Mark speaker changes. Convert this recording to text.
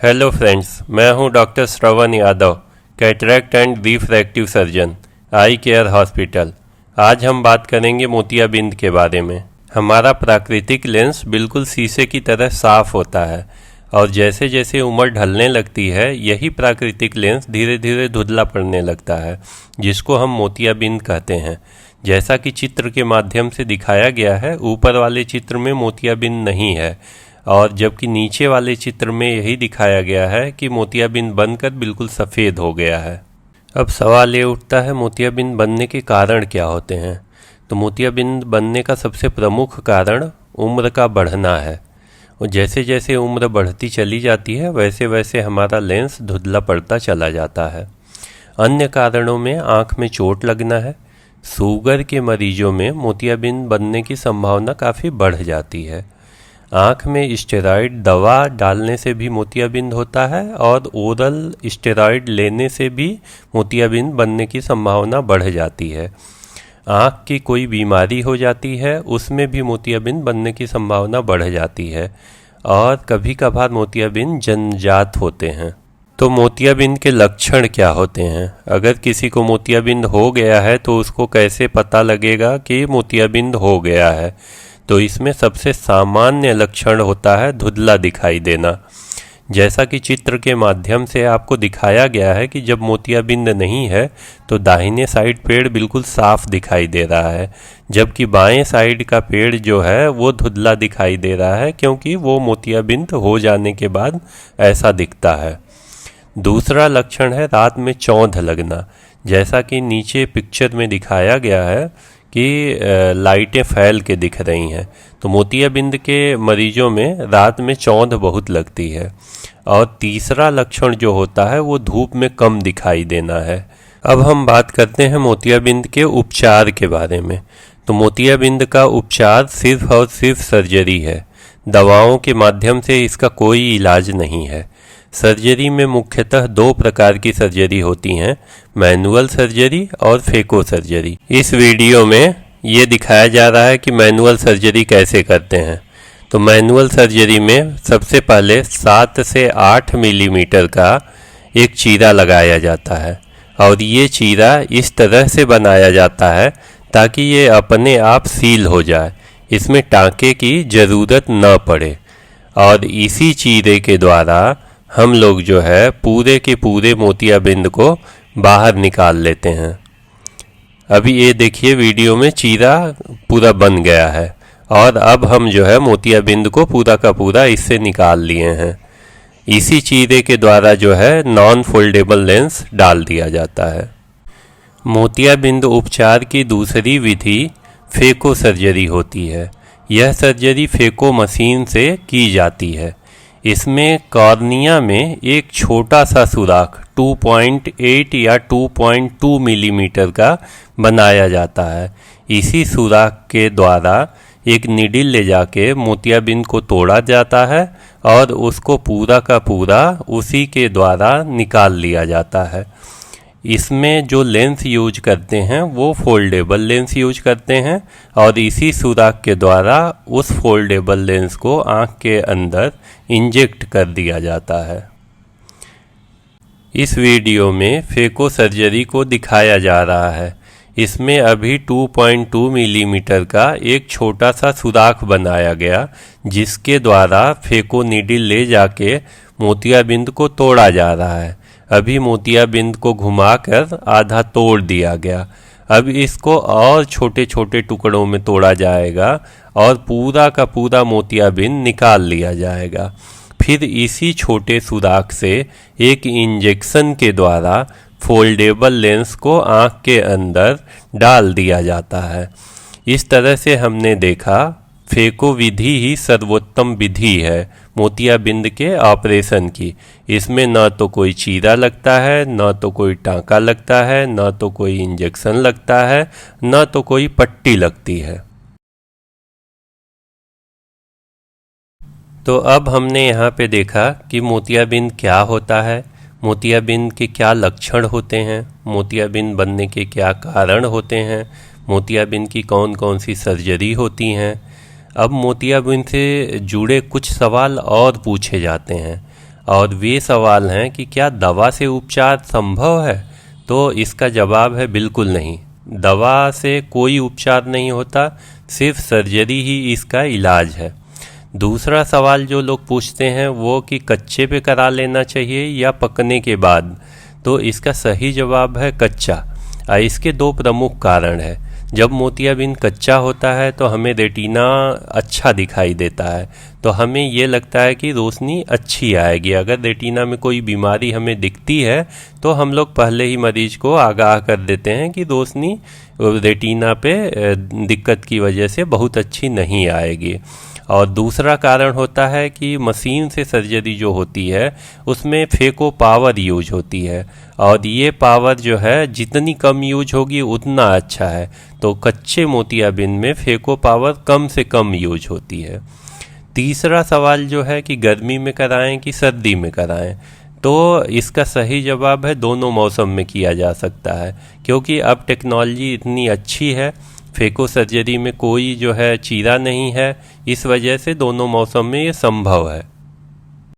Speaker 1: Hello friends, मैं हूं doctor Shravan Yadav, cataract and refractive surgeon, I care hospital. आज हम बात करेंगे मोतियाबिंद के बारे में। हमारा प्राकृतिक लेंस बिल्कुल शीशे की तरह साफ होता है और जैसे जैसे उम्र ढलने लगती है यही प्राकृतिक लेंस धीरे धीरे धुंधला पड़ने लगता है, जिसको हम मोतियाबिंद कहते हैं। जैसा कि चित्र के माध्यम से दिखाया गया है, ऊपर वाले चित्र में मोतियाबिंद नहीं है और जबकि नीचे वाले चित्र में यही दिखाया गया है कि मोतियाबिंद बनकर बिल्कुल सफ़ेद हो गया है। अब सवाल ये उठता है, मोतियाबिंद बनने के कारण क्या होते हैं? तो मोतियाबिंद बनने का सबसे प्रमुख कारण उम्र का बढ़ना है और जैसे जैसे उम्र बढ़ती चली जाती है वैसे वैसे हमारा लेंस धुंधला पड़ता चला जाता है। अन्य कारणों में आँख में चोट लगना है। शुगर के मरीजों में मोतियाबिंद बनने की संभावना काफ़ी बढ़ जाती है। आँख में स्टेरॉइड दवा डालने से भी मोतियाबिंद होता है और ओरल स्टेरॉइड लेने से भी मोतियाबिंद बनने की संभावना बढ़ जाती है। आँख की कोई बीमारी हो जाती है, उसमें भी मोतियाबिंद बनने की संभावना बढ़ जाती है और कभी कभार मोतियाबिंद जन्मजात होते हैं। तो मोतियाबिंद के लक्षण क्या होते हैं? अगर किसी को मोतियाबिंद हो गया है तो उसको कैसे पता लगेगा कि मोतियाबिंद हो गया है? तो इसमें सबसे सामान्य लक्षण होता है धुंधला दिखाई देना। जैसा कि चित्र के माध्यम से आपको दिखाया गया है कि जब मोतियाबिंद नहीं है तो दाहिने साइड पेड़ बिल्कुल साफ दिखाई दे रहा है, जबकि बाएं साइड का पेड़ जो है वो धुंधला दिखाई दे रहा है, क्योंकि वो मोतियाबिंद हो जाने के बाद ऐसा दिखता है। दूसरा लक्षण है रात में चौंध लगना। जैसा कि नीचे पिक्चर में दिखाया गया है कि लाइटें फैल के दिख रही हैं, तो मोतियाबिंद के मरीजों में रात में चौंध बहुत लगती है। और तीसरा लक्षण जो होता है वो धूप में कम दिखाई देना है। अब हम बात करते हैं मोतियाबिंद के उपचार के बारे में। तो मोतियाबिंद का उपचार सिर्फ और सिर्फ सर्जरी है। दवाओं के माध्यम से इसका कोई इलाज नहीं है। सर्जरी में मुख्यतः दो प्रकार की सर्जरी होती हैं, मैनुअल सर्जरी और फेको सर्जरी। इस वीडियो में ये दिखाया जा रहा है कि मैनुअल सर्जरी कैसे करते हैं। तो मैनुअल सर्जरी में सबसे पहले 7 से 8 मिलीमीटर का एक चीरा लगाया जाता है और ये चीरा इस तरह से बनाया जाता है ताकि ये अपने आप सील हो जाए, इसमें टाँके की ज़रूरत न पड़े। और इसी चीरे के द्वारा हम लोग जो है पूरे के पूरे मोतियाबिंद को बाहर निकाल लेते हैं। अभी ये देखिए वीडियो में चीरा पूरा बन गया है और अब हम जो है मोतियाबिंद को पूरा का पूरा इससे निकाल लिए हैं। इसी चीरे के द्वारा जो है नॉन फोल्डेबल लेंस डाल दिया जाता है। मोतियाबिंद उपचार की दूसरी विधि फेको सर्जरी होती है। यह सर्जरी फेको मशीन से की जाती है। इसमें कॉर्निया में एक छोटा सा सुराख 2.8 या 2.2 मिलीमीटर का बनाया जाता है। इसी सुराख के द्वारा एक नीडल ले जाके मोतियाबिंद को तोड़ा जाता है और उसको पूरा का पूरा उसी के द्वारा निकाल लिया जाता है। इसमें जो लेंस यूज करते हैं वो फोल्डेबल लेंस यूज करते हैं और इसी सुराख के द्वारा उस फोल्डेबल लेंस को आँख के अंदर इंजेक्ट कर दिया जाता है। इस वीडियो में फेको सर्जरी को दिखाया जा रहा है। इसमें अभी 2.2 मिलीमीटर का एक छोटा सा सुराख बनाया गया, जिसके द्वारा फेको नीडल ले जाके मोतियाबिंद को तोड़ा जा रहा है। अभी मोतियाबिंद को घुमाकर आधा तोड़ दिया गया। अब इसको और छोटे छोटे टुकड़ों में तोड़ा जाएगा और पूरा का पूरा मोतियाबिंद निकाल लिया जाएगा। फिर इसी छोटे सुराख से एक इंजेक्शन के द्वारा फोल्डेबल लेंस को आँख के अंदर डाल दिया जाता है। इस तरह से हमने देखा फेको विधि ही सर्वोत्तम विधि है मोतियाबिंद के ऑपरेशन की। इसमें न तो कोई चीरा लगता है, न तो कोई टाँका लगता है, न तो कोई इंजेक्शन लगता है, न तो कोई पट्टी लगती है। तो अब हमने यहाँ पे देखा कि मोतियाबिंद क्या होता है, मोतियाबिंद के क्या लक्षण होते हैं, मोतियाबिंद बनने के क्या कारण होते हैं, मोतियाबिंद की कौन कौन सी सर्जरी होती हैं। अब मोतियाबिंद से जुड़े कुछ सवाल और पूछे जाते हैं और वे सवाल हैं कि क्या दवा से उपचार संभव है? तो इसका जवाब है बिल्कुल नहीं। दवा से कोई उपचार नहीं होता, सिर्फ सर्जरी ही इसका इलाज है। दूसरा सवाल जो लोग पूछते हैं वो कि कच्चे पे करा लेना चाहिए या पकने के बाद। तो इसका सही जवाब है कच्चा। इसके दो प्रमुख कारण हैं। जब मोतियाबिंद कच्चा होता है तो हमें रेटिना अच्छा दिखाई देता है, तो हमें ये लगता है कि रोशनी अच्छी आएगी। अगर रेटिना में कोई बीमारी हमें दिखती है तो हम लोग पहले ही मरीज को आगाह कर देते हैं कि रोशनी रेटिना पे दिक्कत की वजह से बहुत अच्छी नहीं आएगी। और दूसरा कारण होता है कि मशीन से सर्जरी जो होती है उसमें फेको पावर यूज होती है, और ये पावर जो है जितनी कम यूज होगी उतना अच्छा है। तो कच्चे मोतियाबिंद में फेको पावर कम से कम यूज होती है। तीसरा सवाल जो है कि गर्मी में कराएं कि सर्दी में कराएं। तो इसका सही जवाब है दोनों मौसम में किया जा सकता है, क्योंकि अब टेक्नोलॉजी इतनी अच्छी है, फेको सर्जरी में कोई जो है चीरा नहीं है, इस वजह से दोनों मौसम में ये संभव है।